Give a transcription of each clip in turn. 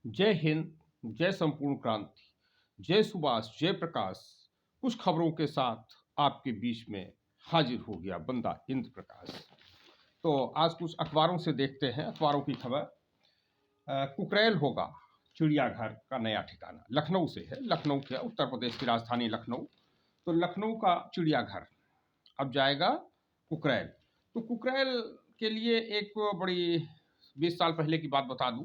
जय हिंद, जय संपूर्ण क्रांति, जय सुभाष, जय प्रकाश। कुछ खबरों के साथ आपके बीच में हाजिर हो गया बंदा इंद्र प्रकाश। तो आज कुछ अखबारों से देखते हैं अखबारों की खबर। कुकरेल होगा चिड़ियाघर का नया ठिकाना। लखनऊ से है, लखनऊ क्या, उत्तर प्रदेश की राजधानी लखनऊ। तो लखनऊ का चिड़ियाघर अब जाएगा कुकरेल। तो कुकरेल के लिए एक बड़ी 20 साल पहले की बात बता दूं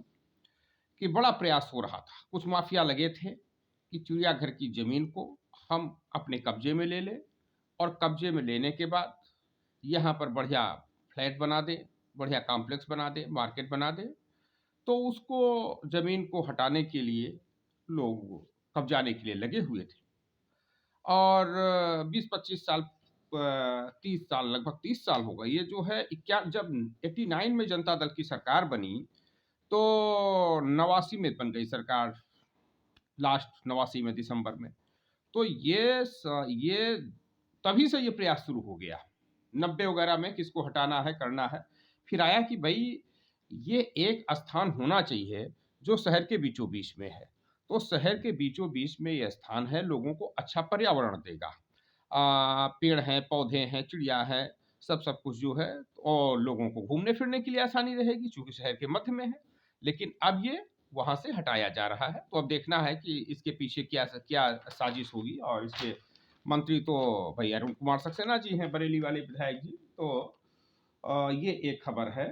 कि बड़ा प्रयास हो रहा था। कुछ माफिया लगे थे कि चिड़ियाघर की जमीन को हम अपने कब्जे में ले लें और कब्जे में लेने के बाद यहाँ पर बढ़िया फ्लैट बना दें, बढ़िया कॉम्प्लेक्स बना दें, मार्केट बना दें। तो उसको जमीन को हटाने के लिए लोग कब्जाने के लिए लगे हुए थे और 20-25 साल 30 साल, लगभग 30 साल हो गए। ये जो है जब 89 में जनता दल की सरकार बनी तो 89 में बन गई सरकार, लास्ट 89 में दिसंबर में। तो ये तभी से ये प्रयास शुरू हो गया 90 वगैरह में, किसको हटाना है, करना है। फिर आया कि भाई ये एक स्थान होना चाहिए जो शहर के बीचों बीच में है। तो शहर के बीचों बीच में ये स्थान है, लोगों को अच्छा पर्यावरण देगा। पेड़ हैं, पौधे हैं, चिड़िया है, सब कुछ जो है, और लोगों को घूमने फिरने के लिए आसानी रहेगी क्योंकि शहर के मध्य में है। लेकिन अब ये वहां से हटाया जा रहा है। तो अब देखना है कि इसके पीछे क्या क्या साजिश होगी। और इसके मंत्री तो भाई अरुण कुमार सक्सेना जी हैं, बरेली वाले विधायक जी। तो ये एक खबर है।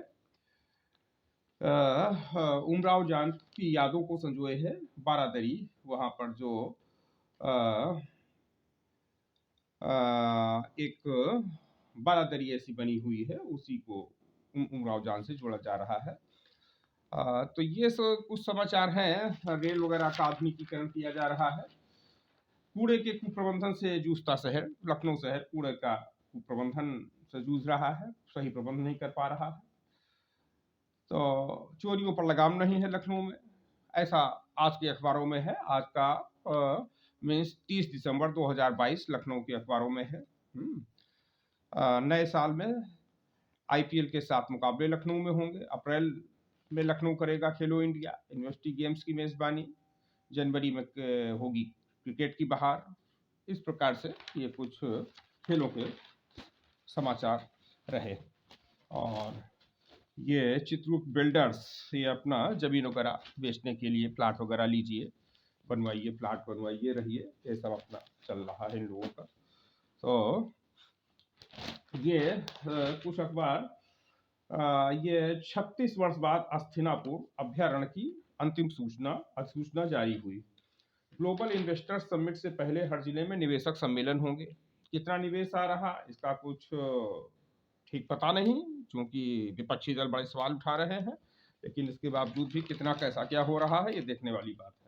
उमराव जान की यादों को संजोए है बारादरी, वहां पर जो एक बारादरी ऐसी बनी हुई है, उसी को उमराव जान से जोड़ा जा रहा है। तो ये सब कुछ समाचार हैं। रेल वगैरह का आधुनिकीकरण किया जा रहा है। कूड़े के कुप्रबंधन से जूझता शहर लखनऊ शहर कूड़े का कुप्रबंधन से जूझ रहा है, सही प्रबंध नहीं कर पा रहा है। तो चोरियों पर लगाम नहीं है लखनऊ में, ऐसा आज के अखबारों में है। आज का मीन्स 30 दिसंबर 2022 लखनऊ के अखबारों में है। नए साल में आईपीएल के 7 मुकाबले लखनऊ में होंगे। अप्रैल में लखनऊ करेगा खेलो इंडिया यूनिवर्सिटी गेम्स की मेजबानी। जनवरी में होगी क्रिकेट की बहार। इस प्रकार से ये कुछ खेलों के समाचार रहे। और ये चित्रकूट बिल्डर्स ये अपना जमीन वगैरह बेचने के लिए प्लाट वगैरह लीजिए, बनवाइए, प्लाट बनवाइए, रहिए, ये सब अपना चल रहा है इन लोगों का। तो ये कुछ अखबार ये 36 वर्ष बाद अस्थिनापुर अभ्यारण्य की अंतिम अधिसूचना जारी हुई। ग्लोबल इन्वेस्टर्स समिट से पहले हर जिले में निवेशक सम्मेलन होंगे। कितना निवेश आ रहा इसका कुछ ठीक पता नहीं, क्योंकि विपक्षी दल बड़े सवाल उठा रहे हैं। लेकिन इसके बावजूद भी कितना कैसा क्या हो रहा है ये देखने वाली बात है।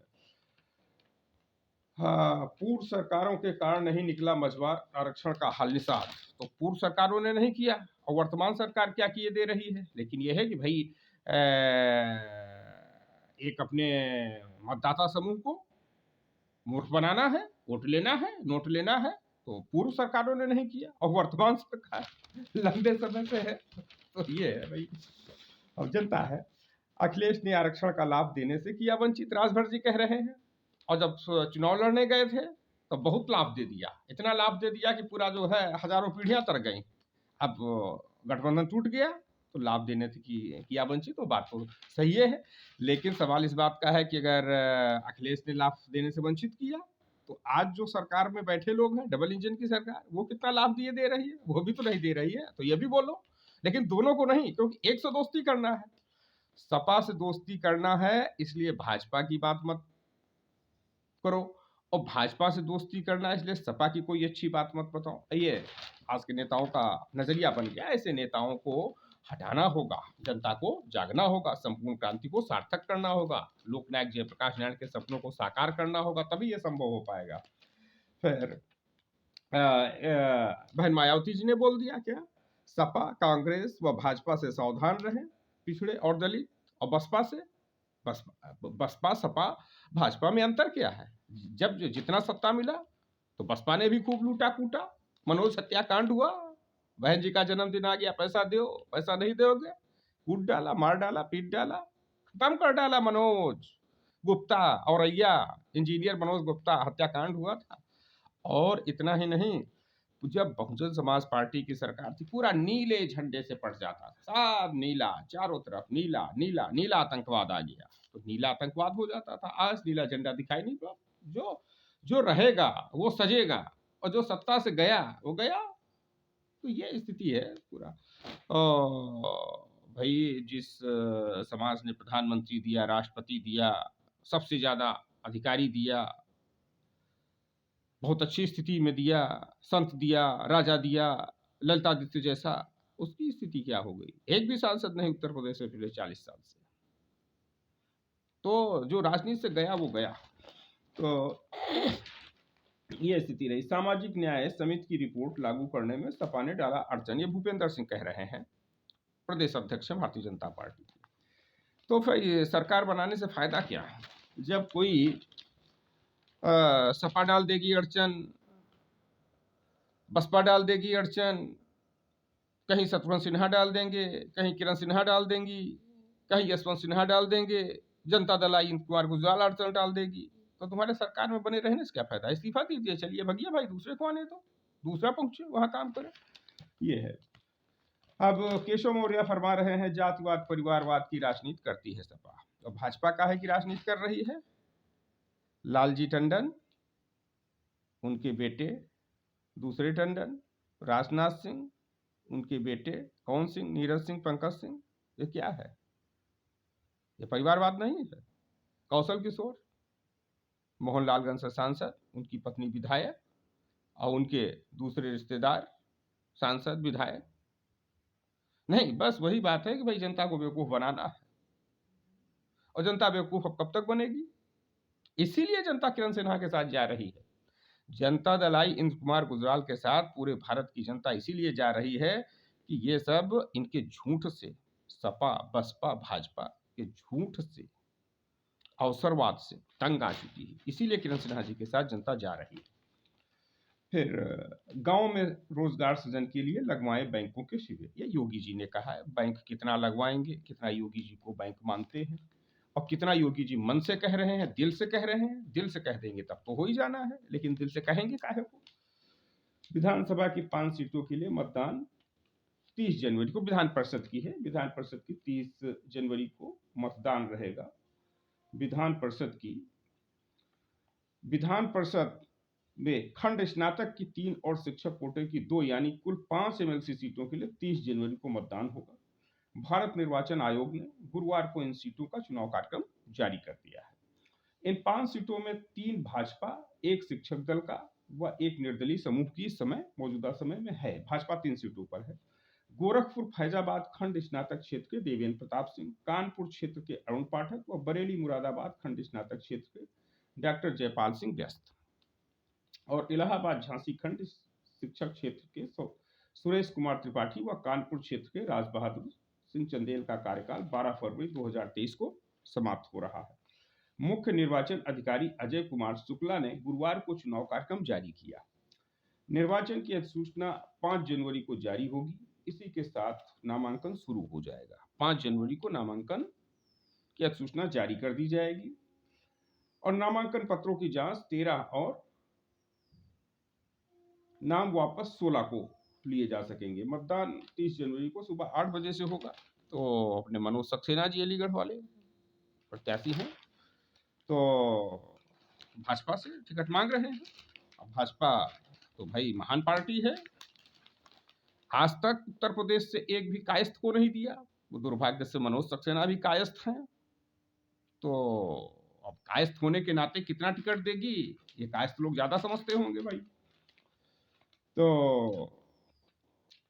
पूर्व सरकारों के कारण नहीं निकला मझवा आरक्षण का हल निषाद। तो पूर्व सरकारों ने नहीं किया और वर्तमान सरकार क्या किए दे रही है। लेकिन यह है कि भाई एक अपने मतदाता समूह को मूर्ख बनाना है, वोट लेना है, नोट लेना है। तो पूर्व सरकारों ने नहीं किया और वर्तमान सरकार लंबे समय से है। तो ये है भाई, अब जनता है। अखिलेश ने आरक्षण का लाभ देने से किया वंचित, राजभर जी कह रहे हैं। और जब चुनाव लड़ने गए थे तो बहुत लाभ दे दिया, इतना लाभ दे दिया कि पूरा जो है हजारों पीढ़ियां तर गई। अब गठबंधन टूट गया तो लाभ देने से किया वंचित, तो बात तो सही है। लेकिन सवाल इस बात का है कि अगर अखिलेश ने लाभ देने से वंचित किया तो आज जो सरकार में बैठे लोग हैं, डबल इंजन की सरकार, वो कितना लाभ दे रही है, वो भी तो नहीं दे रही है। तो ये भी बोलो, लेकिन दोनों को नहीं, क्योंकि एक से दोस्ती करना है, सपा से दोस्ती करना है, इसलिए भाजपा की बात मत करो। और भाजपा से दोस्ती करना है इसलिए सपा की कोई अच्छी बात मत बताओ। ये आज के नेताओं का नजरिया बन गया। ऐसे नेताओं को हटाना होगा, जनता को जागना होगा, संपूर्ण क्रांति को सार्थक करना होगा, लोकनायक जयप्रकाश नारायण के सपनों को साकार करना होगा, तभी ये संभव हो पाएगा। फिर बहन मायावती जी ने बोल दिया क्या, सपा कांग्रेस व भाजपा से सावधान रहे, पिछड़े और दलित। और बसपा से, बसपा सपा भाजपा में अंतर क्या है। जब जितना सत्ता मिला तो बसपा ने भी खूब लूटा कूटा, मनोज हत्याकांड हुआ, बहन जी का जन्मदिन आ गया, पैसा दो, पैसा नहीं दोगे, कूट डाला, मार डाला, पीट डाला, खत्म कर डाला मनोज। गुप्ता औरैया, इंजीनियर मनोज गुप्ता हत्याकांड हुआ था। और इतना ही नहीं, जब बहुजन समाज पार्टी की सरकार थी, पूरा नीले झंडे से पट जाता था, सब नीला, चारों तरफ नीला नीला नीला, आतंकवाद आ गया तो नीला आतंकवाद हो जाता था। आज नीला झंडा दिखाई नहीं पड़ा। जो जो रहेगा वो सजेगा, और जो सत्ता से गया वो गया। तो ये स्थिति है पूरा। भाई, जिस समाज ने प्रधानमंत्री दिया, राष्ट्रपति दिया, सबसे ज्यादा अधिकारी दिया, बहुत अच्छी स्थिति में दिया, संत दिया, राजा दिया, ललितादित्य जैसा, उसकी स्थिति क्या हो गई? एक भी सांसद नहीं उत्तर प्रदेश में पिछले 40 साल से। तो जो राजनीति से गया वो गया। तो ये स्थिति रही। सामाजिक न्याय समिति की रिपोर्ट लागू करने में सपा ने डाला अड़चन, ये भूपेंद्र सिंह कह रहे हैं, प्रदेश अध्यक्ष हैं भारतीय जनता पार्टी के। तो फिर ये सरकार बनाने से फायदा क्या? जब कोई सपा डाल देगी अड़चन, बसपा डाल देगी अड़चन, कहीं शत्रुघ्न सिन्हा डाल देंगे, कहीं किरण सिन्हा डाल देंगी, कहीं यशवंत सिन्हा डाल देंगे, जनता दल आई कुमार गुजराल अड़चन डाल देगी, तो तुम्हारे सरकार में बने रहने से क्या फायदा? इस्तीफा दीजिए, चलिए भगिए भाई, दूसरे को आने दो, दूसरा पहुंचे वहां काम करे। ये है। अब केशव मौर्य फरमा रहे हैं जातिवाद परिवारवाद की राजनीति करती है सपा। और भाजपा काहे की राजनीति कर रही है? लालजी टंडन, उनके बेटे दूसरे टंडन, राजनाथ सिंह, उनके बेटे कौन सिंह, नीरज सिंह, पंकज सिंह, ये क्या है? ये परिवारवाद नहीं है? कौशल किशोर, मोहनलालगंज से सांसद, उनकी पत्नी विधायक, और उनके दूसरे रिश्तेदार सांसद विधायक। नहीं, बस वही बात है कि भाई जनता को बेवकूफ बनाना है। और जनता बेवकूफ अब कब तक बनेगी? इसीलिए जनता किरण सिन्हा के साथ जा रही है। जनता दल आई इंद्र कुमार गुजराल के साथ पूरे भारत की जनता इसीलिए जा रही है कि ये सब इनके झूठ से, सपा बसपा भाजपा के झूठ से, अवसरवाद से तंग आ चुकी है। इसीलिए किरण सिन्हा जी के साथ जनता जा रही है। फिर गांव में रोजगार सृजन के लिए लगवाएं बैंकों के शिविर, ये योगी जी ने कहा है। बैंक कितना लगवाएंगे, कितना योगी जी को बैंक मानते हैं, और कितना योगी जी मन से कह रहे हैं, दिल से कह रहे हैं। दिल से कह देंगे तब तो हो ही जाना है, लेकिन दिल से कहेंगे काहे को? विधानसभा की 5 सीटों के लिए मतदान 30 जनवरी को, विधान परिषद की है, विधान परिषद की 30 जनवरी को मतदान रहेगा। विधान परिषद में खंड स्नातक की 3 और शिक्षक कोटे की 2, यानी कुल 5 एमएलसी सीटों के लिए 30 जनवरी को मतदान होगा। भारत निर्वाचन आयोग ने गुरुवार को इन सीटों का चुनाव कार्यक्रम जारी कर दिया है। इन 5 सीटों में 3 भाजपा, 1 शिक्षक दल का व 1 निर्दलीय समूह की इस समय मौजूदा समय में है। भाजपा 3 सीटों पर है। गोरखपुर फैजाबाद खंड स्नातक क्षेत्र के देवेंद्र प्रताप सिंह, कानपुर क्षेत्र के अरुण पाठक व बरेली मुरादाबाद खंड स्नातक क्षेत्र के डॉक्टर जयपाल सिंह व्यस्त, और इलाहाबाद झांसी खंड शिक्षक क्षेत्र के सुरेश कुमार त्रिपाठी व कानपुर क्षेत्र के राज बहादुर सिंह चंदेल का कार्यकाल 12 फरवरी 2023 को समाप्त हो रहा है। मुख्य निर्वाचन अधिकारी अजय कुमार शुक्ला ने गुरुवार को चुनाव कार्यक्रम जारी किया। निर्वाचन की अधिसूचना 5 जनवरी को जारी होगी। इसी के साथ नामांकन शुरू हो जाएगा। 5 जनवरी को नामांकन की अधिसूचना जारी कर दी जाएगी, और नामांकन पत्रों की जांच 13 और नाम वापस 16 को लिए जा सकेंगे। मतदान 30 जनवरी को सुबह 8 बजे से होगा। तो अपने मनोज सक्सेना जी अलीगढ़ वाले प्रत्याशी हैं, तो भाजपा से टिकट मांग रहे हैं। अब भाजपा तो भाई महान पार्टी है, आज तक उत्तर प्रदेश से एक भी कायस्थ को नहीं दिया। वो दुर्भाग्य से मनोज सक्सेना भी कायस्थ हैं, तो अब कायस्थ होने के नाते कितना टिकट देगी ये कायस्थ लोग ज्यादा समझते होंगे भाई। तो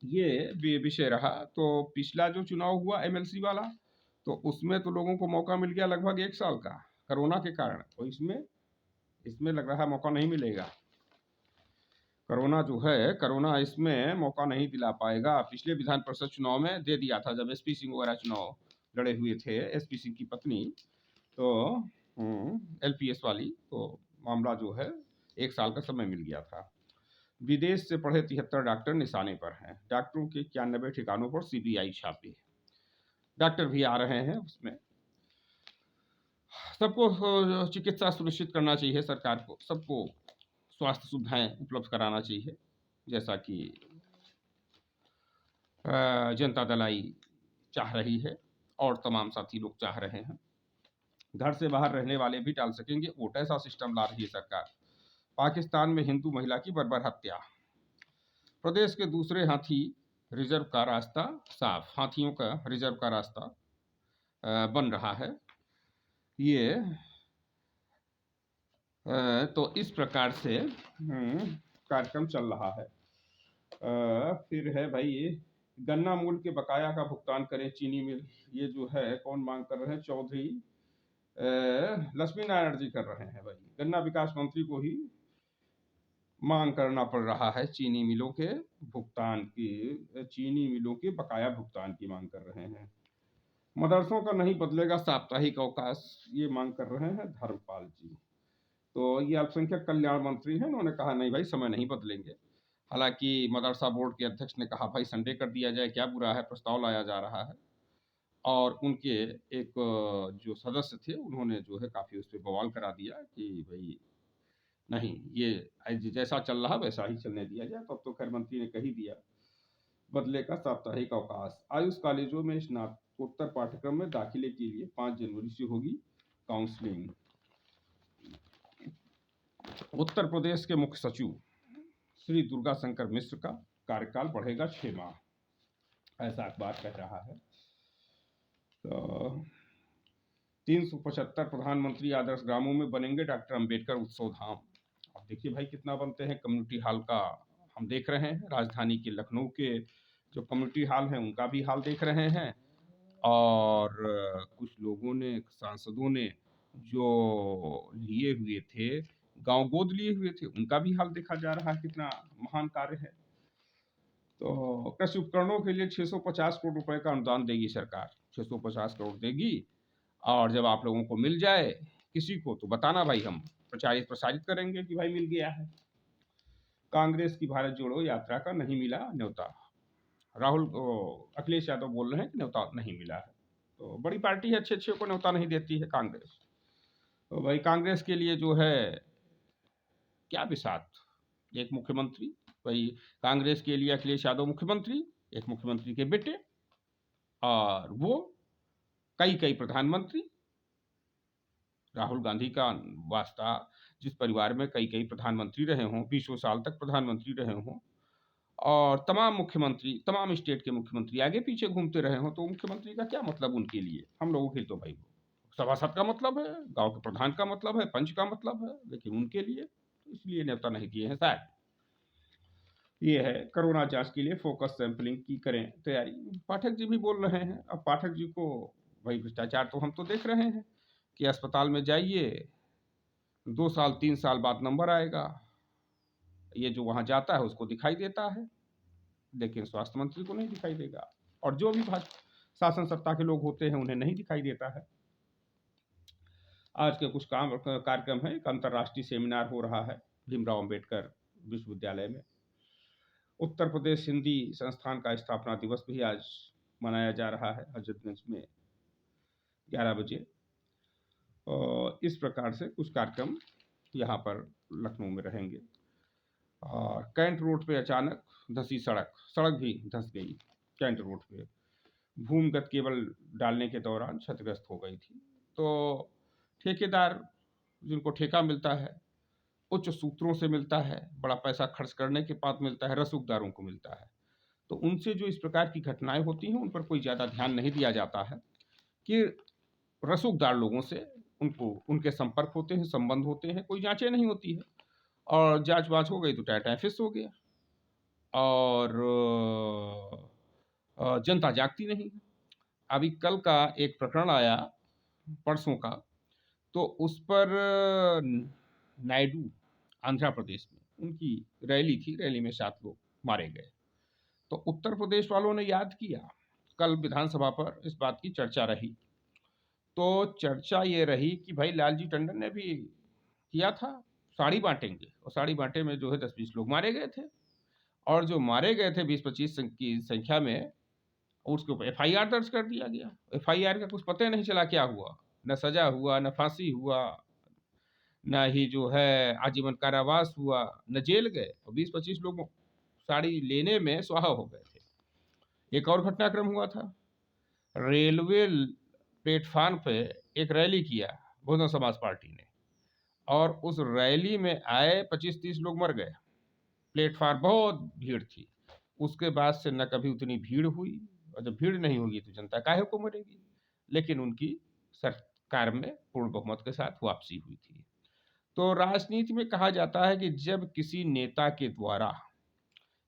ये विषय रहा। तो पिछला जो चुनाव हुआ एमएलसी वाला, तो उसमें तो लोगों को मौका मिल गया लगभग 1 साल का कोरोना के कारण, और इसमें लग रहा मौका नहीं मिलेगा। कोरोना इसमें मौका नहीं दिला पाएगा। पिछले विधान परिषद चुनाव में दे दिया था, जब एसपी सिंह वगैरह चुनाव लड़े हुए थे, एसपी सिंह की पत्नी, तो एलपीएस वाली, तो मामला जो है 1 साल का समय मिल गया था। विदेश से पढ़े 73 डॉक्टर निशाने पर हैं। डॉक्टरों के 91 ठिकानों पर सीबीआई छापे। डॉक्टर भी आ रहे हैं उसमें। सबको चिकित्सा सुनिश्चित करना चाहिए सरकार को, सबको स्वास्थ्य सुविधाएं उपलब्ध कराना चाहिए, जैसा कि जनता दल आई चाह रही है और तमाम साथी लोग चाह रहे हैं। घर से बाहर रहने वाले भी डाल सकेंगे वोट, ऐसा सिस्टम ला रही है सरकार। पाकिस्तान में हिंदू महिला की बर्बर हत्या। प्रदेश के दूसरे हाथी रिजर्व का रास्ता साफ, हाथियों का रिजर्व का रास्ता बन रहा है। ये तो इस प्रकार से कार्यक्रम चल रहा है। फिर है भाई ये गन्ना मूल्य के बकाया का भुगतान करें चीनी मिल। ये जो है कौन मांग कर रहे हैं? चौधरी लक्ष्मी नारायण जी कर रहे हैं भाई। गन्ना विकास मंत्री को ही मांग करना पड़ रहा है चीनी मिलों के भुगतान की, चीनी मिलों के बकाया भुगतान की मांग कर रहे हैं। मदरसों का नहीं बदलेगा साप्ताहिक अवकाश, ये मांग कर रहे हैं धर्मपाल जी। तो ये अल्पसंख्यक कल्याण मंत्री हैं, उन्होंने कहा नहीं भाई समय नहीं बदलेंगे। हालांकि मदरसा बोर्ड के अध्यक्ष ने कहा भाई संडे कर दिया जाए, क्या बुरा है, प्रस्ताव लाया जा रहा है। और उनके एक जो सदस्य थे उन्होंने जो है काफ़ी उस पर बवाल करा दिया कि भाई नहीं, ये जैसा चल रहा वैसा ही चलने दिया जाए। तो अब तो खैर मंत्री ने कह ही दिया बदलेगा साप्ताहिक अवकाश। आयुष कॉलेजों में स्नातकोत्तर पाठ्यक्रम में दाखिले के लिए 5 जनवरी से होगी काउंसलिंग। उत्तर प्रदेश के मुख्य सचिव श्री दुर्गा शंकर मिश्र का कार्यकाल बढ़ेगा 6 माह, ऐसा अखबार कह रहा है। तो 375 प्रधानमंत्री आदर्श ग्रामों में बनेंगे डॉक्टर अंबेडकर उत्सव धाम। अब देखिए भाई कितना बनते हैं। कम्युनिटी हॉल का हम देख रहे हैं, राजधानी के लखनऊ के जो कम्युनिटी हॉल हैं उनका भी हाल देख रहे हैं, और कुछ लोगों ने, सांसदों ने जो लिए हुए थे, गांव गोद लिए हुए थे, उनका भी हाल देखा जा रहा है। कितना महान कार्य है। तो कृषि उपकरणों के लिए 650 करोड़ रुपए का अनुदान देगी सरकार, 650 करोड़ देगी। और जब आप लोगों को मिल जाए किसी को तो बताना भाई, हम प्रसारित करेंगे कि भाई मिल गया है। कांग्रेस की भारत जोड़ो यात्रा का नहीं मिला न्योता। अखिलेश यादव बोल रहे हैं कि न्योता नहीं मिला है। तो बड़ी पार्टी है, अच्छे अच्छे को न्योता नहीं देती है कांग्रेस। तो भाई कांग्रेस के लिए जो है क्या बिसात, एक मुख्यमंत्री, भाई कांग्रेस के लिए अखिलेश यादव मुख्यमंत्री, एक मुख्यमंत्री के बेटे, और वो कई प्रधानमंत्री। राहुल गांधी का वास्ता जिस परिवार में कई प्रधानमंत्री रहे हों, 20 साल तक प्रधानमंत्री रहे हों, और तमाम मुख्यमंत्री, तमाम स्टेट के मुख्यमंत्री आगे पीछे घूमते रहे हों, तो मुख्यमंत्री का क्या मतलब उनके लिए? हम लोगों के लिए तो भाई सभासद का मतलब है, गांव के प्रधान का मतलब है, पंच का मतलब है, लेकिन उनके लिए तो इसलिए न्योता नहीं दिए हैं शायद। ये है कोरोना जांच के लिए फोकस सैंपलिंग की करें तैयारी। पाठक जी भी बोल रहे हैं। अब पाठक जी को भाई भ्रष्टाचार तो हम तो देख रहे हैं कि अस्पताल में जाइए, 2 साल 3 साल बाद नंबर आएगा, ये जो वहाँ जाता है उसको दिखाई देता है, लेकिन स्वास्थ्य मंत्री को नहीं दिखाई देगा, और जो भी शासन सत्ता के लोग होते हैं उन्हें नहीं दिखाई देता है। आज के कुछ कार्यक्रम है। एक अंतर्राष्ट्रीय सेमिनार हो रहा है भीमराव अंबेडकर विश्वविद्यालय में। उत्तर प्रदेश हिंदी संस्थान का स्थापना दिवस भी आज मनाया जा रहा है हजरतगंज में 11 बजे। और इस प्रकार से कुछ कार्यक्रम यहाँ पर लखनऊ में रहेंगे। और कैंट रोड पे अचानक धंसी सड़क भी धंस गई। कैंट रोड पे भूमिगत केबल डालने के दौरान क्षतिग्रस्त हो गई थी। तो ठेकेदार जिनको ठेका मिलता है, उच्च सूत्रों से मिलता है, बड़ा पैसा खर्च करने के बाद मिलता है, रसूखदारों को मिलता है। तो उनसे जो इस प्रकार की घटनाएं होती हैं उन पर कोई ज़्यादा ध्यान नहीं दिया जाता है कि रसूखदार लोगों से उनको उनके संपर्क होते हैं, संबंध होते हैं, कोई जांचें नहीं होती है, और जांच बांच हो गई तो टाटा फिस हो गया, और जनता जागती नहीं। अभी कल का एक प्रकरण आया, परसों का, तो उस पर नायडू आंध्र प्रदेश में उनकी रैली थी, रैली में 7 लोग मारे गए। तो उत्तर प्रदेश वालों ने याद किया, कल विधानसभा पर इस बात की चर्चा रही। तो चर्चा ये रही कि भाई लालजी टंडन ने भी किया था, साड़ी बांटेंगे, और साड़ी बांटे में जो है 10-20 लोग मारे गए थे, और जो मारे गए थे 20-25 की संख्या में, उसके ऊपर FIR दर्ज कर दिया गया। FIR का कुछ पता नहीं चला क्या हुआ, न सजा हुआ, न फांसी हुआ, न ही जो है आजीवन कारावास हुआ, न जेल गए, और 20-25 लोग साड़ी लेने में स्वाहा हो गए थे। एक और घटनाक्रम हुआ था, रेलवे प्लेटफार्म पे एक रैली किया बहुजन समाज पार्टी ने, और उस रैली में आए 25-30 लोग मर गए। प्लेटफार्म बहुत भीड़ थी, उसके बाद से न कभी उतनी भीड़ हुई, और जब भीड़ नहीं होगी तो जनता काहे को मरेगी। लेकिन उनकी सरकार में पूर्ण बहुमत के साथ वापसी हुई थी। तो राजनीति में कहा जाता है कि जब किसी नेता के द्वारा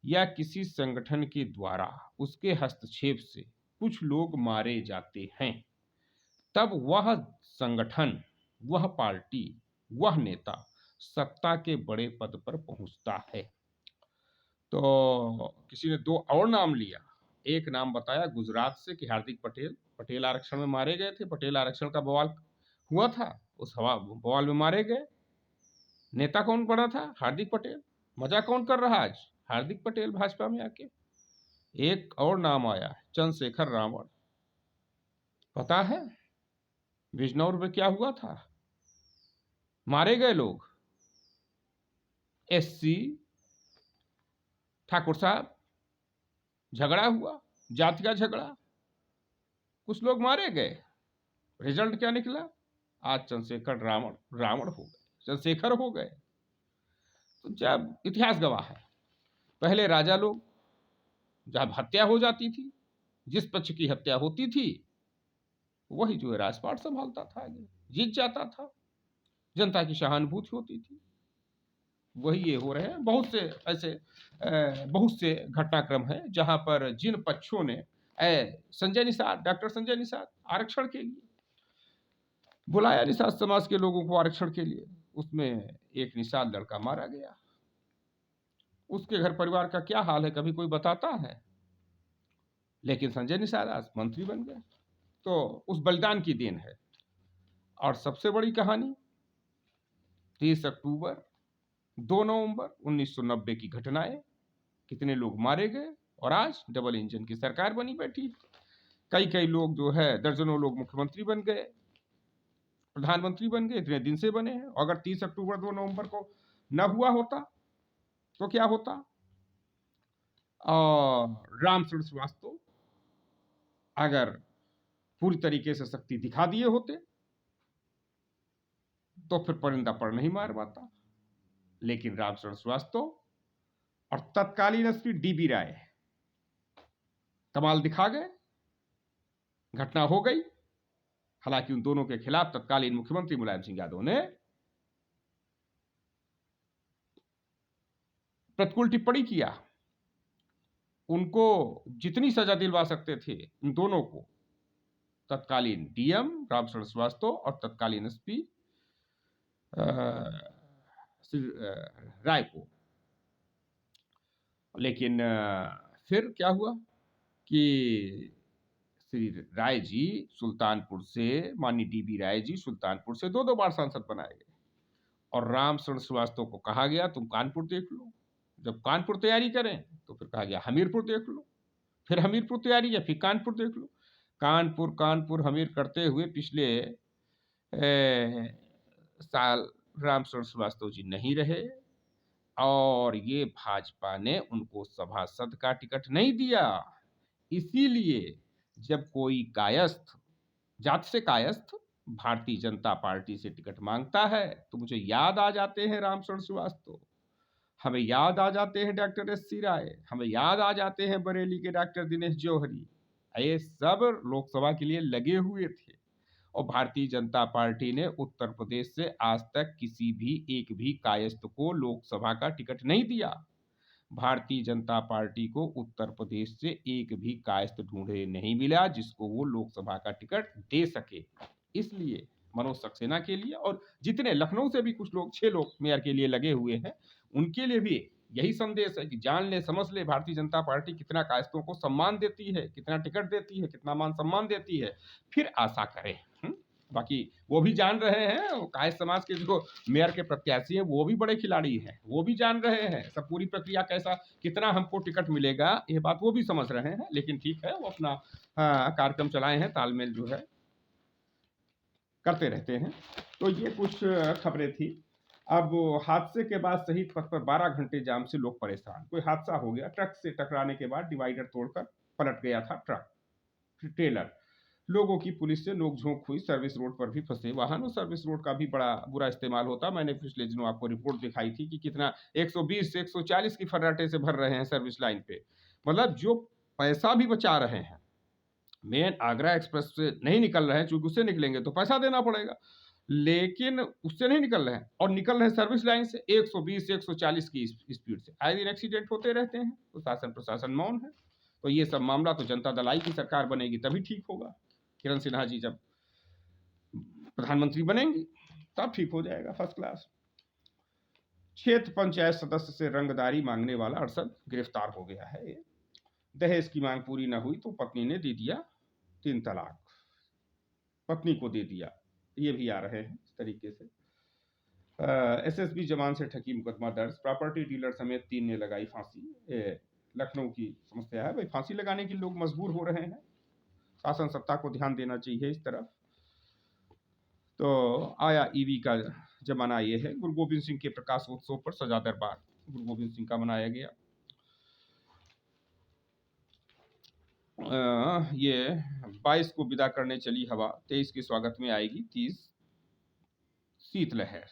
या किसी संगठन के द्वारा उसके हस्तक्षेप से कुछ लोग मारे जाते हैं, तब वह संगठन, वह पार्टी, वह नेता सत्ता के बड़े पद पर पहुंचता है। तो किसी ने दो और नाम लिया, एक नाम बताया गुजरात से कि हार्दिक पटेल, पटेल आरक्षण में मारे गए थे, पटेल आरक्षण का बवाल हुआ था, उस बवाल में मारे गए। नेता कौन बना था? हार्दिक पटेल। मजा कौन कर रहा आज? हार्दिक पटेल भाजपा में आके। एक और नाम आया, चंद्रशेखर रावण। पता है बिजनौर में क्या हुआ था? मारे गए लोग, एससी ठाकुर साहब, झगड़ा हुआ, जाति का झगड़ा, कुछ लोग मारे गए। रिजल्ट क्या निकला? आज चंद्रशेखर रावण हो गए, चंद्रशेखर हो गए। तो जब इतिहास गवाह है, पहले राजा लोग जब हत्या हो जाती थी, जिस पक्ष की हत्या होती थी वही जो है राजपाट संभालता था, आगे जीत जाता था, जनता की सहानुभूति होती थी। वही ये हो रहे हैं। बहुत से ऐसे बहुत से घटनाक्रम हैं जहां पर जिन पक्षों ने संजय निषाद, डॉक्टर संजय निषाद आरक्षण के लिए बुलाया, निषाद समाज के लोगों को आरक्षण के लिए, उसमें एक निषाद लड़का मारा गया। उसके घर परिवार का क्या हाल है कभी कोई बताता है? लेकिन संजय निषाद आज मंत्री बन गए, तो उस बलिदान की देन है। और सबसे बड़ी कहानी 30 अक्टूबर 2 नवंबर 1990 की घटनाएं, कितने लोग मारे गए, और आज डबल इंजन की सरकार बनी बैठी। कई लोग जो है, दर्जनों लोग मुख्यमंत्री बन गए, प्रधानमंत्री बन गए, इतने दिन से बने हैं। अगर 30 अक्टूबर 2 नवंबर को न हुआ होता तो क्या होता? और रामचंद्र श्रीवास्तव अगर पूरी तरीके से शक्ति दिखा दिए होते तो फिर परिंदा पर नहीं मार पाता। लेकिन रामचंद्र श्रीवास्तव और तत्कालीन एसपी डीबी राय कमाल दिखा गए, घटना हो गई। हालांकि उन दोनों के खिलाफ तत्कालीन मुख्यमंत्री मुलायम सिंह यादव ने प्रतिकूल टिप्पणी किया। उनको जितनी सजा दिलवा सकते थे इन दोनों को, तत्कालीन डीएम रामचंद्र श्रीवास्तव और तत्कालीन एसपी राय को। लेकिन फिर क्या हुआ कि श्री राय जी सुल्तानपुर से, माननीय डीबी राय जी सुल्तानपुर से 2 बार सांसद बनाए गए, और रामचंद्र श्रीवास्तव को कहा गया तुम कानपुर देख लो। जब कानपुर तैयारी करें तो फिर कहा गया हमीरपुर देख लो, फिर हमीरपुर तैयारी किया, फिर कानपुर देख लो। कानपुर हमीर करते हुए पिछले साल रामचंद्र श्रीवास्तव जी नहीं रहे, और ये भाजपा ने उनको सभासद का टिकट नहीं दिया। इसीलिए जब कोई कायस्थ, जात से कायस्थ भारतीय जनता पार्टी से टिकट मांगता है तो मुझे याद आ जाते हैं रामचंद्र श्रीवास्तव, हमें याद आ जाते हैं डॉक्टर एस.सी. राय, हमें याद आ जाते हैं बरेली के डॉक्टर दिनेश जौहरी। ये सब लोकसभा के लिए लगे हुए थे, और भारतीय जनता पार्टी ने उत्तर प्रदेश से आज तक किसी भी एक भी कायस्थ को लोकसभा का टिकट नहीं दिया। भारतीय जनता पार्टी को उत्तर प्रदेश से एक भी कायस्थ ढूंढे नहीं मिला जिसको वो लोकसभा का टिकट दे सके। इसलिए मनोज सक्सेना के लिए, और जितने लखनऊ से भी कुछ लोग 6 लोग मेयर के लिए लगे हुए हैं, उनके लिए भी यही संदेश है कि जान ले समझ ले भारतीय जनता पार्टी कितना कायस्थों को सम्मान देती है, कितना टिकट देती है, कितना मान सम्मान देती है, फिर आशा करें। बाकी वो भी जान रहे हैं, कायस्थ समाज के जो मेयर के प्रत्याशी हैं वो भी बड़े खिलाड़ी हैं, वो भी जान रहे हैं सब पूरी प्रक्रिया कैसा, कितना हमको टिकट मिलेगा, ये बात वो भी समझ रहे हैं। लेकिन ठीक है, वो अपना कार्यक्रम चलाए हैं, तालमेल जो है करते रहते हैं। तो ये कुछ खबरें थी। अब हादसे के बाद शहीद पथ पर 12 घंटे जाम से लोग परेशान। कोई हादसा हो गया, ट्रक से टकराने के बाद डिवाइडर तोड़कर पलट गया था ट्रक, ट्रेलर। लोगों की पुलिस से नोक-झोंक हुई, सर्विस रोड पर भी फँसे वाहनों। सर्विस रोड का भी बड़ा बुरा इस्तेमाल होता। मैंने पिछले दिनों आपको रिपोर्ट दिखाई थी कि कितना 120 से 140 की फर्राटे से भर रहे हैं सर्विस लाइन पे। मतलब जो पैसा भी बचा रहे हैं, मेन आगरा एक्सप्रेस से नहीं निकल रहे हैं, चूँकि उससे निकलेंगे तो पैसा देना पड़ेगा। लेकिन उससे नहीं निकल रहे हैं और निकल रहे हैं सर्विस लाइन से 120 से 140 की स्पीड से। आए दिन एक्सीडेंट होते रहते हैं, तो शासन प्रशासन मौन है। तो ये सब मामला तो जनता दल आई की सरकार बनेगी तभी ठीक होगा। किरण सिन्हा जी जब प्रधानमंत्री बनेंगी तब ठीक हो जाएगा फर्स्ट क्लास। क्षेत्र पंचायत सदस्य से रंगदारी मांगने वाला अरशद गिरफ्तार हो गया है। ये दहेज की मांग पूरी न हुई तो पत्नी ने दे दिया 3 तलाक, पत्नी को दे दिया। ये भी आ रहे हैं इस तरीके से। एसएसबी जवान से ठगी मुकदमा दर्ज, प्रॉपर्टी डीलर समेत 3 ने लगाई फांसी। लखनऊ की समस्या है भाई, फांसी लगाने के लोग मजबूर हो रहे हैं। शासन सत्ता को ध्यान देना चाहिए इस तरफ। तो आया ईवी का जमाना ये है। गुरु गोविंद सिंह के प्रकाशोत्सव पर सजा दरबार गुरु गोविंद सिंह का मनाया गया। ये 22 को विदा करने चली हवा, 23 के स्वागत में आएगी 30 शीतलहर।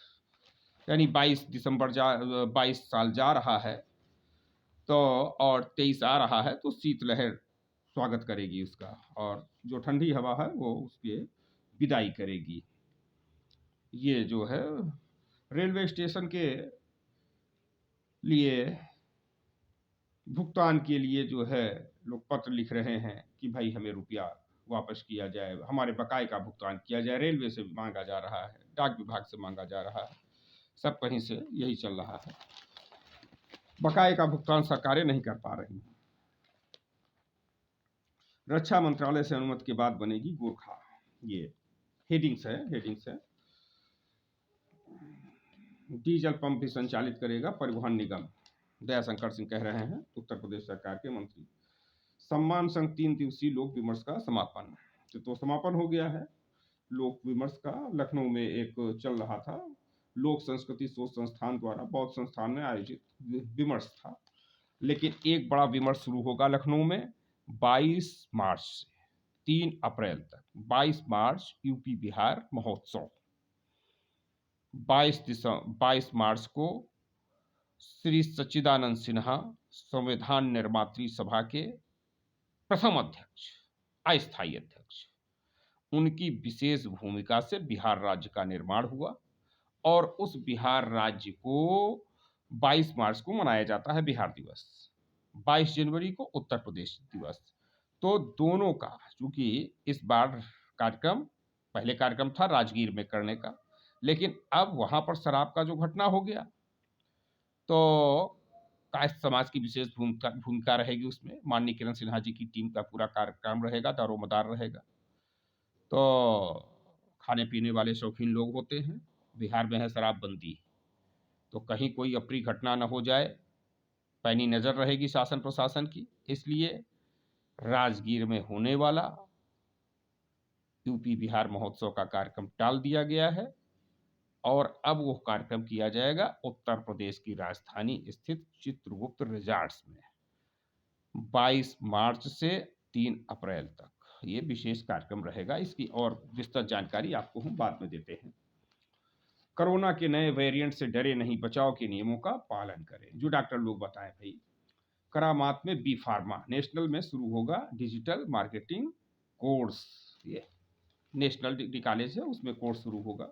यानी 22 दिसंबर 22 साल जा रहा है तो और 23 आ रहा है तो शीतलहर स्वागत करेगी उसका, और जो ठंडी हवा है वो उसके विदाई करेगी। ये जो है रेलवे स्टेशन के लिए भुगतान के लिए जो है लोग पत्र लिख रहे हैं कि भाई हमें रुपया वापस किया जाए, हमारे बकाये का भुगतान किया जाए। रेलवे से मांगा जा रहा है, डाक विभाग से मांगा जा रहा है, सब कहीं से यही चल रहा है। बकाये का भुगतान सरकारें नहीं कर पा रही। रक्षा मंत्रालय से अनुमति के बाद बनेगी गोरखा। ये हेडिंग्स है। डीजल पंप भी संचालित करेगा परिवहन निगम, दयाशंकर सिंह कह रहे हैं, उत्तर प्रदेश सरकार के मंत्री। सम्मान संघ 3 दिवसीय लोक विमर्श का समापन, तो समापन हो गया है लोक विमर्श का। लखनऊ में एक चल रहा था, लोक संस्कृति शोध संस्थान द्वारा बौद्ध संस्थान में आयोजित विमर्श था। लेकिन एक बड़ा विमर्श शुरू होगा लखनऊ में 22 मार्च से 3 अप्रैल तक। 22 मार्च यूपी बिहार महोत्सव, 22 मार्च को श्री सच्चिदानंद सिन्हा संविधान निर्मात्री सभा के प्रथम अध्यक्ष, अस्थायी अध्यक्ष, उनकी विशेष भूमिका से बिहार राज्य का निर्माण हुआ और उस बिहार राज्य को 22 मार्च को मनाया जाता है बिहार दिवस, 22 जनवरी को उत्तर प्रदेश दिवस। तो दोनों का, चूंकि इस बार कार्यक्रम, पहले कार्यक्रम था राजगीर में करने का, लेकिन अब वहां पर शराब का जो घटना हो गया तो कायस्थ समाज की विशेष भूमिका रहेगी उसमें। माननीय किरण सिन्हा जी की टीम का पूरा कार्यक्रम रहेगा, दारोमदार रहेगा। तो खाने पीने वाले शौकीन लोग होते हैं, बिहार में है शराबबंदी, तो कहीं कोई अप्रिय घटना न हो जाए, पैनी नज़र रहेगी शासन प्रशासन की। इसलिए राजगीर में होने वाला यूपी बिहार महोत्सव का कार्यक्रम टाल दिया गया है और अब वो कार्यक्रम किया जाएगा उत्तर प्रदेश की राजधानी स्थित चित्रगुप्त रिजॉर्ट्स में 22 मार्च से 3 अप्रैल तक। ये विशेष कार्यक्रम रहेगा। इसकी और विस्तृत जानकारी आपको हम बाद में देते हैं। कोरोना के नए वेरिएंट से डरे नहीं, बचाव के नियमों का पालन करें, जो डॉक्टर लोग बताएं भाई। करामात में बी फार्मा नेशनल में शुरू होगा डिजिटल मार्केटिंग कोर्स। ये नेशनल डिग्री कॉलेज है, उसमें कोर्स शुरू होगा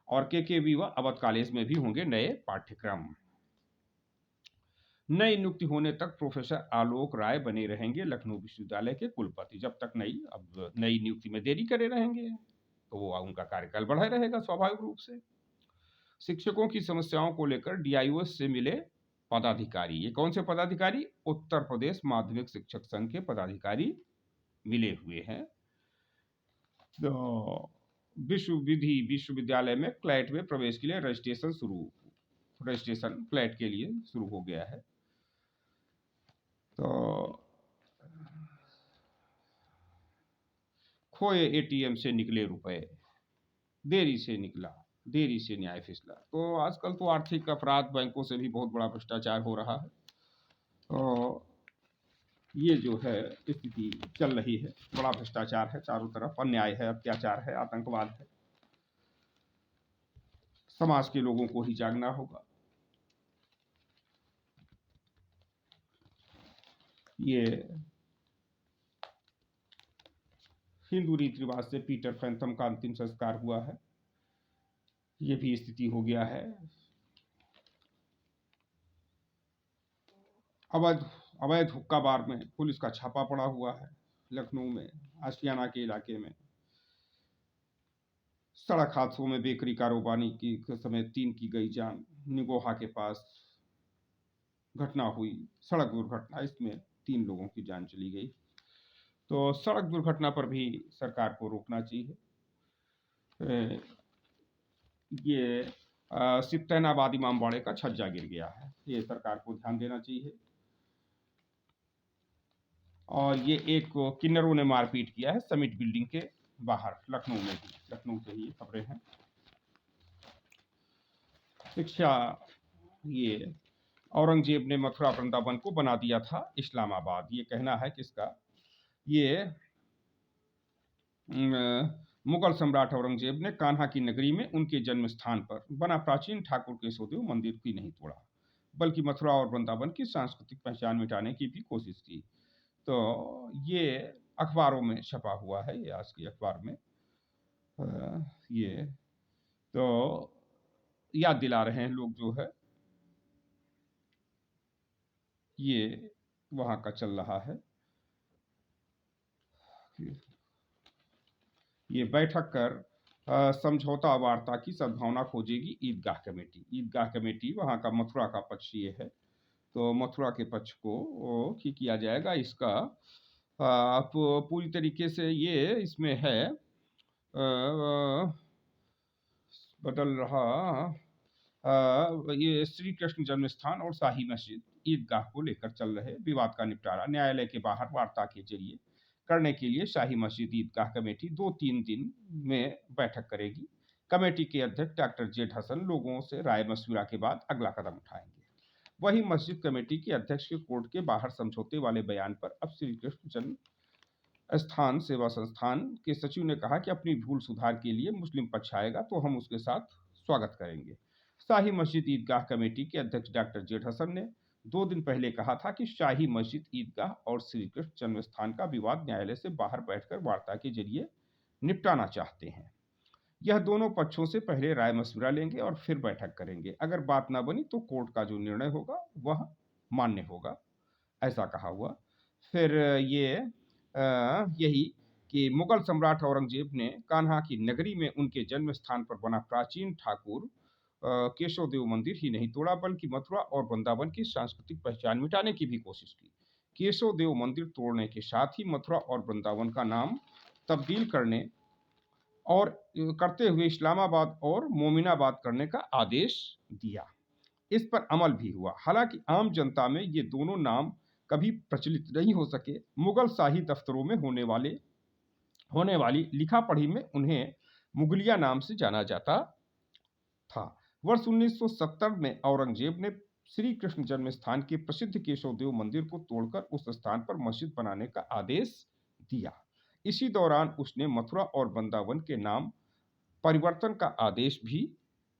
और केकेवी व अवध कॉलेज में भी होंगे नए पाठ्यक्रम। नई नियुक्ति होने तक प्रोफेसर आलोक राय बने रहेंगे लखनऊ विश्वविद्यालय के कुलपति। जब तक नई नियुक्ति में देरी करे रहेंगे तो वो उनका कार्यकाल बढ़ा रहेगा स्वाभाविक रूप से। शिक्षकों की समस्याओं को लेकर डीआईओएस से मिले पदाधिकारी। ये कौन से पदाधिकारी? उत्तर प्रदेश माध्यमिक शिक्षक संघ के पदाधिकारी मिले हुए हैं। तो विश्वविद्यालय में क्लैट में प्रवेश के लिए रजिस्ट्रेशन क्लैट के लिए शुरू हो गया है। तो खोए एटीएम से निकले रुपए, देरी से निकला, देरी से न्याय फिसला। तो आजकल तो आर्थिक अपराध, बैंकों से भी बहुत बड़ा भ्रष्टाचार हो रहा है। तो ये जो है स्थिति चल रही है, बड़ा भ्रष्टाचार है चारों तरफ, अन्याय है, अत्याचार है, आतंकवाद है। समाज के लोगों को ही जागना होगा। ये हिंदू रीति रिवाज से पीटर फैंथम का अंतिम संस्कार हुआ है, ये भी स्थिति हो गया है। अवैध अवैध हुक्का बार में पुलिस का छापा पड़ा हुआ है लखनऊ में, आशियाना के इलाके में। सड़क हादसों में बेकरी कारोबारी की समय 3 की गई जान। निगोहा के पास घटना हुई, सड़क दुर्घटना, इसमें 3 लोगों की जान चली गई। तो सड़क दुर्घटना पर भी सरकार को रोकना चाहिए। ये सिप्तैनाबाद इमामबाड़े का छज्जा गिर गया है, ये सरकार को ध्यान देना चाहिए। और ये एक किन्नरों ने मारपीट किया है समिट बिल्डिंग के बाहर, लखनऊ में ही, लखनऊ से ही खबरें हैं। शिक्षा, ये औरंगजेब ने मथुरा वृंदावन को बना दिया था इस्लामाबाद, ये कहना है किसका? ये मुगल सम्राट औरंगजेब ने कान्हा की नगरी में उनके जन्म स्थान पर बना प्राचीन ठाकुर केशवदेव मंदिर की नहीं तोड़ा, बल्कि मथुरा और वृंदावन की सांस्कृतिक पहचान मिटाने की भी कोशिश की। तो ये अखबारों में छपा हुआ है, ये आज की अखबार में। ये तो याद दिला रहे हैं लोग जो है, ये वहां का चल रहा है। ये बैठक कर समझौता वार्ता की सद्भावना खोजेगी ईदगाह कमेटी। ईदगाह कमेटी वहां का मथुरा का पक्ष ये है, तो मथुरा के पक्ष को किया जाएगा। इसका पूरी तरीके से ये इसमें है, बदल रहा। ये श्री कृष्ण जन्म स्थान और शाही मस्जिद ईदगाह को लेकर चल रहे विवाद का निपटारा न्यायालय के बाहर वार्ता के जरिए करने के लिए शाही मस्जिद ईदगाह कमेटी 2-3 दिन में बैठक करेगी। कमेटी के अध्यक्ष डॉक्टर जेड हसन लोगों से राय मशविरा के बाद अगला कदम उठाएंगे। वहीं मस्जिद कमेटी के अध्यक्ष के कोर्ट के बाहर समझौते वाले बयान पर अब श्री कृष्ण जन्म स्थान सेवा संस्थान के सचिव ने कहा कि अपनी भूल सुधार के लिए मुस्लिम पक्ष आएगा तो हम उसके साथ स्वागत करेंगे। शाही मस्जिद ईदगाह कमेटी के अध्यक्ष डॉक्टर जेड हसन ने 2 दिन पहले कहा था कि शाही मस्जिद ईदगाह और श्री कृष्ण जन्म स्थान का विवाद न्यायालय से बाहर बैठकर वार्ता के जरिए निपटाना चाहते हैं। यह दोनों पक्षों से पहले राय मशविरा लेंगे और फिर बैठक करेंगे। अगर बात ना बनी तो कोर्ट का जो निर्णय होगा वह मान्य होगा, ऐसा कहा हुआ। फिर ये यही कि मुगल सम्राट औरंगजेब ने कान्हा की नगरी में उनके जन्म स्थान पर बना प्राचीन ठाकुर केशवदेव मंदिर ही नहीं तोड़ा, बल्कि मथुरा और वृंदावन की सांस्कृतिक पहचान मिटाने की भी कोशिश की। केशवदेव मंदिर तोड़ने के साथ ही मथुरा और वृंदावन का नाम तब्दील करने और करते हुए इस्लामाबाद और मोमिनाबाद करने का आदेश दिया। इस पर अमल भी हुआ। हालांकि आम जनता में ये दोनों नाम कभी प्रचलित नहीं हो सके। मुगल शाही दफ्तरों में होने वाली लिखा पढ़ी में उन्हें मुगलिया नाम से जाना जाता था। वर्ष 1970 में औरंगजेब ने श्री कृष्ण जन्म स्थान के प्रसिद्ध केशवदेव मंदिर को तोड़कर उस स्थान पर मस्जिद बनाने का आदेश दिया। इसी दौरान उसने मथुरा और वृंदावन के नाम परिवर्तन का आदेश भी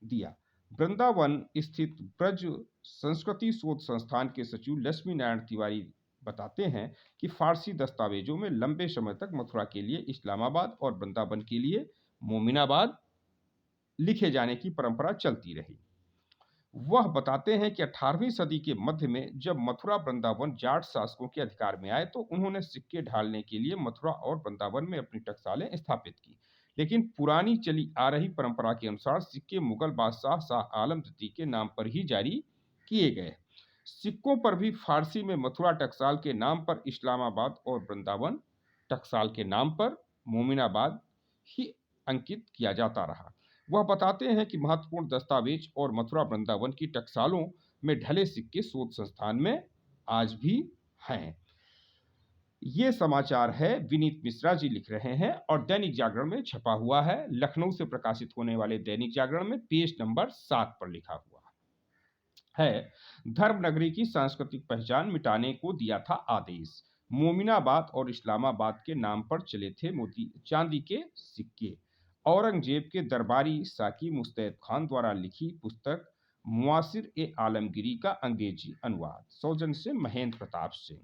दिया। वृंदावन स्थित ब्रज संस्कृति शोध संस्थान के सचिव लक्ष्मी नारायण तिवारी बताते हैं कि फारसी दस्तावेजों में लंबे समय तक मथुरा के लिए इस्लामाबाद और वृंदावन के लिए मोमिनाबाद लिखे जाने की परंपरा चलती रही। वह बताते हैं कि 18वीं सदी के मध्य में जब मथुरा वृंदावन जाट शासकों के अधिकार में आए तो उन्होंने सिक्के ढालने के लिए मथुरा और वृंदावन में अपनी टकसालें स्थापित की। लेकिन पुरानी चली आ रही परंपरा के अनुसार सिक्के मुगल बादशाह शाह आलम द्वितीय के नाम पर ही जारी किए गए। सिक्कों पर भी फारसी में मथुरा टकसाल के नाम पर इस्लामाबाद और वृंदावन टकसाल के नाम पर मोमिनाबाद ही अंकित किया जाता रहा। वह बताते हैं कि महत्वपूर्ण दस्तावेज और मथुरा वृंदावन की टकसालों में ढले सिक्के शोध संस्थान में आज भी हैं। ये समाचार है विनीत मिश्रा जी लिख रहे हैं और दैनिक जागरण में छपा हुआ है। लखनऊ से प्रकाशित होने वाले दैनिक जागरण में पेज नंबर 7 पर लिखा हुआ है। धर्मनगरी की सांस्कृतिक पहचान मिटाने को दिया था आदेश। मोमिनाबाद और इस्लामाबाद के नाम पर चले थे मोती चांदी के सिक्के। औरंगजेब के दरबारी साकी मुस्तैद खान द्वारा लिखी पुस्तक मुआसिर ए आलमगीरी का अंग्रेजी अनुवाद, सौजन्य से महेंद्र प्रताप सिंह।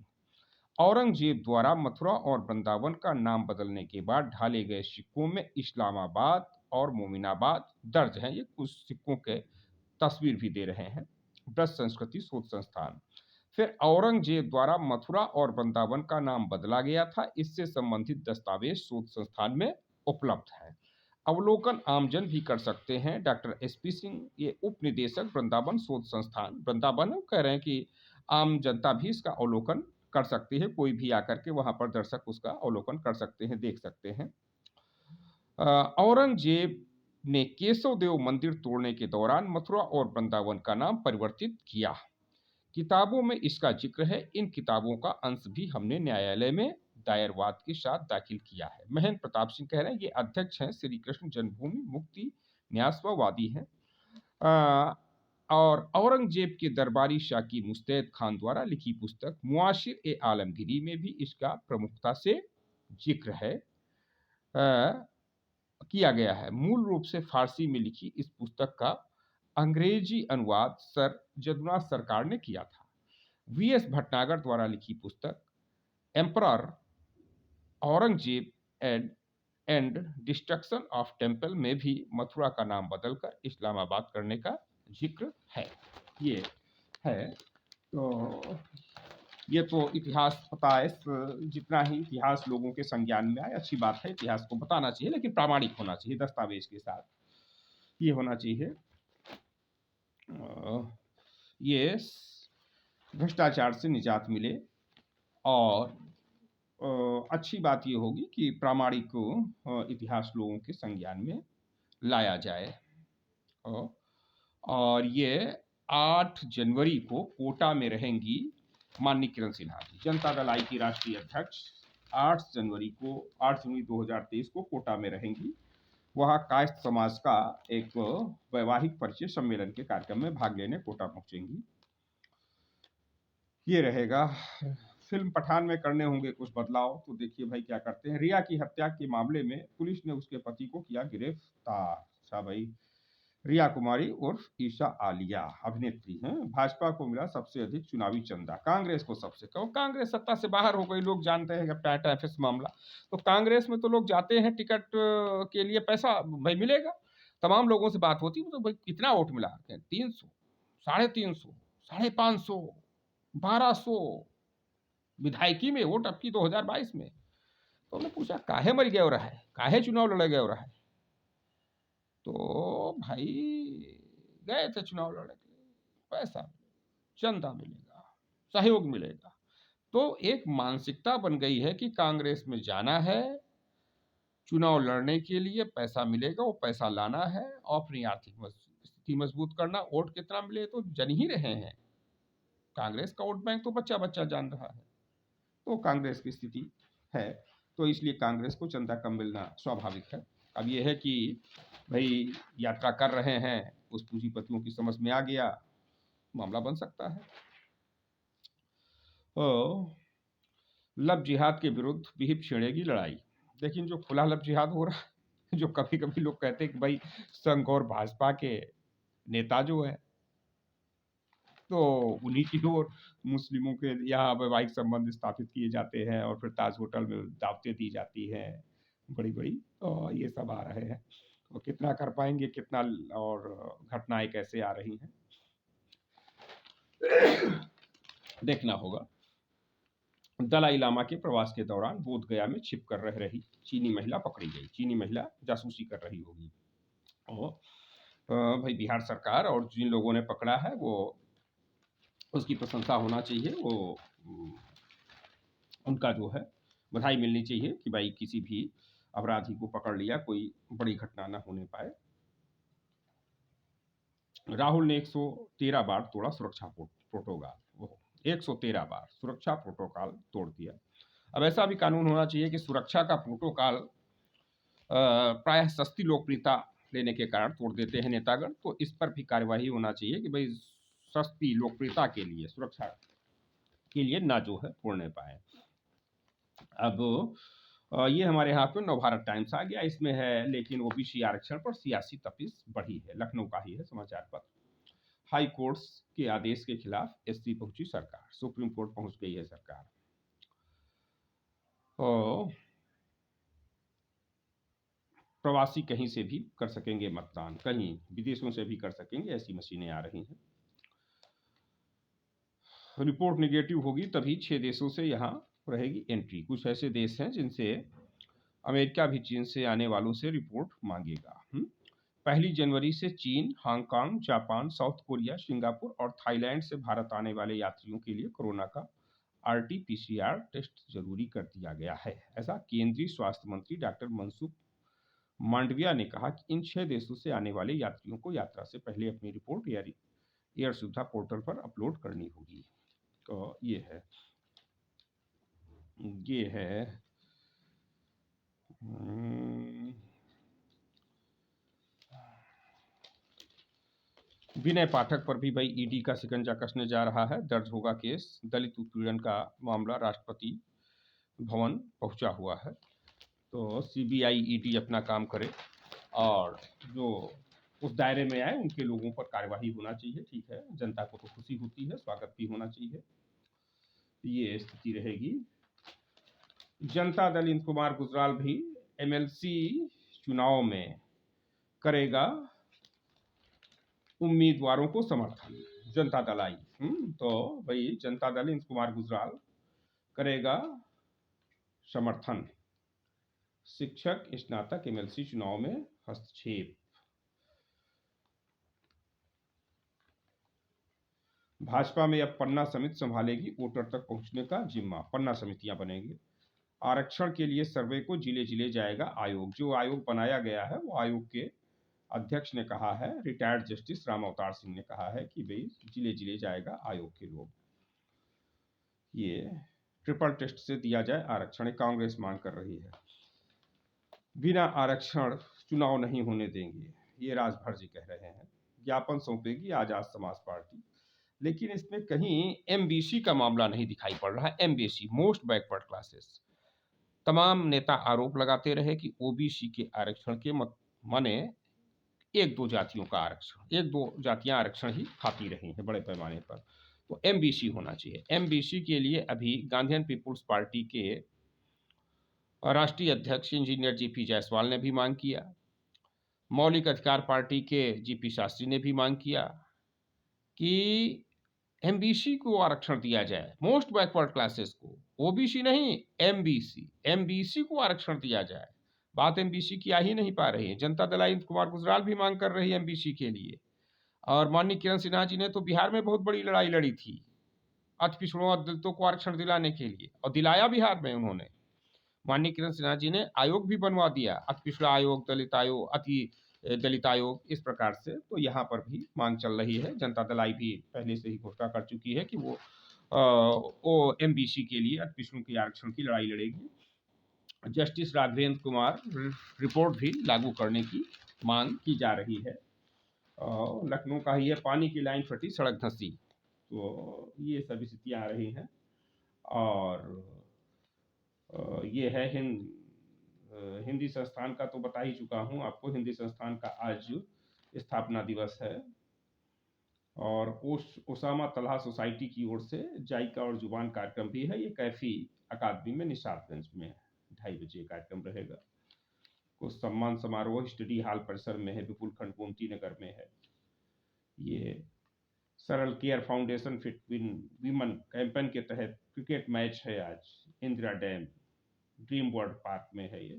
औरंगजेब द्वारा मथुरा और वृंदावन का नाम बदलने के बाद ढाले गए सिक्कों में इस्लामाबाद और मोमिनाबाद दर्ज हैं। ये कुछ सिक्कों के तस्वीर भी दे रहे हैं। ब्रज संस्कृति शोध संस्थान। फिर औरंगजेब द्वारा मथुरा और वृंदावन का नाम बदला गया था। इससे संबंधित दस्तावेज शोध संस्थान में उपलब्ध है। अवलोकन आमजन भी कर सकते हैं। डॉक्टर एसपी सिंह, ये उप निदेशक वृंदावन शोध संस्थान वृंदावन, कह रहे हैं कि आम जनता भी इसका अवलोकन कर सकती है। कोई भी आकर के वहां पर दर्शक उसका अवलोकन कर सकते हैं, देख सकते हैं। औरंगजेब ने केशव देव मंदिर तोड़ने के दौरान मथुरा और वृंदावन का नाम परिवर्तित किया। किताबों में इसका जिक्र है। इन किताबों का अंश भी हमने न्यायालय में दायरवाद के साथ दाखिल किया है। महेंद्र प्रताप सिंह कह रहे हैं, ये अध्यक्ष हैं श्री कृष्ण जन्मभूमि मुक्ति न्यासवादी हैं। और औरंगजेब के दरबारी शाकी मुस्तैद खान द्वारा लिखी पुस्तक मुआशिर ए आलमगीरी में भी इसका प्रमुखता से जिक्र है, किया गया है। मूल रूप से फारसी में लिखी इस पुस्तक का अंग्रेजी अनुवाद सर जदुनाथ सरकार ने किया था। वीएस भटनागर द्वारा लिखी पुस्तक emperor Aurangzeb and destruction of temple में भी मथुरा का नाम बदलकर इस्लामाबाद करने का जिक्र है। ये है। तो ये तो इतिहास पता है। जितना ही इतिहास लोगों के संज्ञान में आए अच्छी बात है। इतिहास को बताना चाहिए, लेकिन प्रामाणिक होना चाहिए, दस्तावेज के साथ ये होना चाहिए। ये भ्रष्टाचार से निजात मिले और अच्छी बात ये होगी कि प्रामाणिक इतिहास लोगों के संज्ञान में लाया जाए। और ये 8 जनवरी को कोटा में रहेंगी माननीय किरण सिन्हा जी, जनता दल आई की राष्ट्रीय अध्यक्ष। 8 जनवरी 2023 को कोटा में रहेंगी। वहां कायस्थ समाज का एक वैवाहिक परिचय सम्मेलन के कार्यक्रम में भाग लेने कोटा पहुंचेंगी। ये रहेगा। फिल्म पठान में करने होंगे कुछ बदलाव, तो देखिए भाई क्या करते हैं। रिया की हत्या के मामले में पुलिस ने उसके पति को किया गिरफ्तार। अच्छा भाई, रिया कुमारी उर्फ ईशा आलिया अभिनेत्री हैं। भाजपा को मिला सबसे अधिक चुनावी चंदा, कांग्रेस को सबसे कम। कांग्रेस सत्ता से बाहर हो गई, लोग जानते हैं कि टाटा एफएस मामला। तो कांग्रेस में तो लोग जाते हैं टिकट के लिए, पैसा भाई मिलेगा। तमाम लोगों से बात होती है तो भाई कितना वोट मिला, 300, 350, 550, 1200 विधायकी में वोट अब की 2022 में। तो हमने पूछा काहे मर गया हो रहा है, काहे चुनाव लड़ा गया हो रहा है। तो भाई गए थे चुनाव लड़ने के लिए, पैसा चंदा मिलेगा, सहयोग मिलेगा। तो एक मानसिकता बन गई है कि कांग्रेस में जाना है, चुनाव लड़ने के लिए पैसा मिलेगा, वो पैसा लाना है और अपनी आर्थिक स्थिति मजबूत करना। वोट कितना मिले तो जन ही रहे हैं। कांग्रेस का वोट बैंक तो बच्चा बच्चा जान रहा है। तो कांग्रेस की स्थिति है, तो इसलिए कांग्रेस को चंदा कम मिलना स्वाभाविक है। अब यह है कि भाई यात्रा कर रहे हैं, उस पूंजीपतियों की समझ में आ गया, मामला बन सकता है। लव जिहाद के विरुद्ध विहिप छेड़ेगी लड़ाई। लेकिन जो खुला लव जिहाद हो रहा है, जो कभी कभी लोग कहते हैं कि भाई संघ और भाजपा के नेता जो है तो उन्हीं की ओर मुस्लिमों के यहाँ वैवाहिक संबंध स्थापित किए जाते हैं और फिर ताज होटल में दावतें दी जाती हैं बड़ी बड़ी, तो ये सब आ रहे हैं। तो कितना कर पाएंगे, कितना, और घटनाएं कैसे आ रही हैं देखना होगा। दलाई लामा के प्रवास के दौरान बोध गया में छिप कर रह रही चीनी महिला पकड़ी गई। चीनी महिला जासूसी कर रही होगी। भाई बिहार सरकार और जिन लोगों ने पकड़ा है वो, उसकी प्रशंसा होना चाहिए। वो उनका जो है बधाई मिलनी चाहिए कि भाई किसी भी अपराधी को पकड़ लिया, कोई बड़ी घटना ना होने पाए। राहुल ने 113 बार तोड़ा सुरक्षा प्रोटोकॉल, 113 बार सुरक्षा प्रोटोकॉल तोड़ दिया। अब ऐसा भी कानून होना चाहिए कि सुरक्षा का प्रोटोकॉल प्रायः सस्ती लोकप्रियता लेने के कारण तोड़ देते हैं नेतागण, तो इस पर भी कार्यवाही होना चाहिए कि भाई सस्ती लोकप्रियता के लिए, सुरक्षा के लिए ना जो है तोड़ने पाए। अब ये हमारे हाथ में नवभारत टाइम्स आ गया, इसमें है लेकिन ओबीसी आरक्षण पर सियासी तपिश बढ़ी है। लखनऊ का ही है समाचार पत्र। हाई कोर्ट्स के आदेश के खिलाफ एससी पहुंची सरकार, सुप्रीम कोर्ट पहुंच गई है सरकार। प्रवासी कहीं से भी कर सकेंगे मतदान, कहीं विदेशों से भी कर सकेंगे, ऐसी मशीनें आ रही हैं। रिपोर्ट नेगेटिव होगी तभी 6 देशों से यहाँ रहेगी एंट्री। कुछ ऐसे देश हैं जिनसे अमेरिका भी चीन से आने वालों से रिपोर्ट मांगेगा। 1 जनवरी से चीन, Hong Kong, Japan, south Korea, Singapore और थाईलैंड से भारत आने वाले यात्रियों के लिए कोरोना का RT-PCR टेस्ट जरूरी कर दिया गया है। ऐसा केंद्रीय स्वास्थ्य मंत्री डॉक्टर मनसुख मांडविया ने कहा कि इन 6 देशों से आने वाले यात्रियों को यात्रा से पहले अपनी रिपोर्ट एयर सुविधा पोर्टल पर अपलोड करनी होगी। तो ये है विनय पाठक पर भी भाई ईडी का शिकंजा कसने जा रहा है। दर्ज होगा केस। दलित उत्पीड़न का मामला राष्ट्रपति भवन पहुंचा हुआ है, तो सीबीआई ईडी अपना काम करे और जो उस दायरे में आए उनके लोगों पर कार्यवाही होना चाहिए। ठीक है, जनता को तो खुशी होती है, स्वागत भी होना चाहिए, ये स्थिति रहेगी। जनता दल इंद्र कुमार गुजराल भी एमएलसी चुनाव में करेगा उम्मीदवारों को समर्थन। जनता दल आई तो भाई जनता दल इंद्र कुमार गुजराल करेगा समर्थन। शिक्षक स्नातक एमएलसी चुनाव में हस्तक्षेप। भाजपा में अब पन्ना समिति संभालेगी वोटर तक पहुंचने का जिम्मा। पन्ना समितियां बनेंगी। आरक्षण के लिए सर्वे को जिले जिले जाएगा आयोग। जो आयोग बनाया गया है वो आयोग के अध्यक्ष ने कहा है, रिटायर्ड जस्टिस राम अवतार सिंह ने कहा है कि भाई जिले जिले जाएगा आयोग के लोग। ये ट्रिपल टेस्ट से दिया जाए आरक्षण, कांग्रेस मांग कर रही है। बिना आरक्षण चुनाव नहीं होने देंगे, ये राजभर जी कह रहे हैं। ज्ञापन सौंपेगी आजाद समाज पार्टी, लेकिन इसमें कहीं एमबीसी का मामला नहीं दिखाई पड़ रहा है। MBC, most backward classes. तमाम नेता आरोप लगाते रहे कि ओबीसी के आरक्षण के माने 1-2 जातियों का आरक्षण, 1-2 जातियां आरक्षण ही खाती रही हैं बड़े पैमाने पर। तो एमबीसी होना चाहिए। एमबीसी के लिए अभी गांधीयन पीपुल्स पार्टी के राष्ट्रीय अध्यक्ष इंजीनियर जीपी जायसवाल ने भी मांग किया। मौलिक अधिकार पार्टी के जीपी शास्त्री ने भी मांग किया कि एमबीसी को आरक्षण दिया जाए, मोस्ट बैकवर्ड क्लासेस को, ओबीसी नहीं, एमबीसी को आरक्षण दिया जाए। बात एमबीसी की आ ही नहीं पा रही है। जनता दल इंद्र कुमार गुजराल भी मांग कर रही है एमबीसी के लिए, और माननीय किरण सिन्हा जी ने तो बिहार में बहुत बड़ी लड़ाई लड़ी थी अति पिछड़ों और दलितों को आरक्षण दिलाने के लिए, और दिलाया बिहार में उन्होंने। माननीय किरण सिन्हा जी ने आयोग भी बनवा दिया, अति पिछड़ा आयोग, दलित आयोग, अति दलित आयोग, इस प्रकार से। तो यहाँ पर भी मांग चल रही है। जनता दल आई भी पहले से ही घोषणा कर चुकी है कि वो एमबीसी के लिए अति पिछड़ों के आरक्षण की लड़ाई लड़ेगी। जस्टिस राघवेंद्र कुमार रिपोर्ट भी लागू करने की मांग की जा रही है। लखनऊ का ही है, पानी की लाइन फटी, सड़क धंसी, तो ये सभी स्थितियाँ आ रही हैं। और ये है हिंदी संस्थान का तो बता ही चुका हूँ आपको। हिंदी संस्थान का आज स्थापना दिवस है, और ओसामा तलहा सोसाइटी की ओर से जायका और जुबान कार्यक्रम भी है। ये कैफी अकादमी में निशातगंज में 2:30 बजे कार्यक्रम रहेगा। कुछ सम्मान समारोह स्टडी हॉल परिसर में है, विपुल खंड गोमती नगर में है। ये Saral care foundation fit women campaign के तहत क्रिकेट मैच है आज Indira dam dream world park में है ये।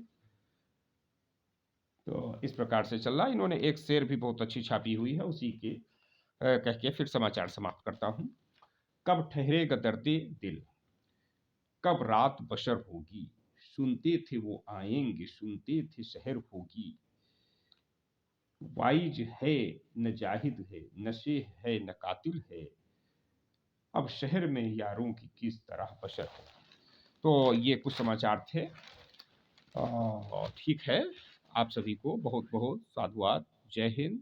तो इस प्रकार से चल रहा। इन्होंने एक शेर भी बहुत अच्छी छापी हुई है, उसी के कह के फिर समाचार समाप्त करता हूँ। कब ठहरेगा दर्दे दिल, कब रात बशर होगी, सुनते थे वो आएंगे, सुनते थे शहर होगी। वाइज है न जाहिद है, नशे है न कातिल है, अब शहर में यारों की किस तरह बशर होगी। तो ये कुछ समाचार थे। ठीक है, आप सभी को बहुत बहुत साधुवाद। जय हिंद।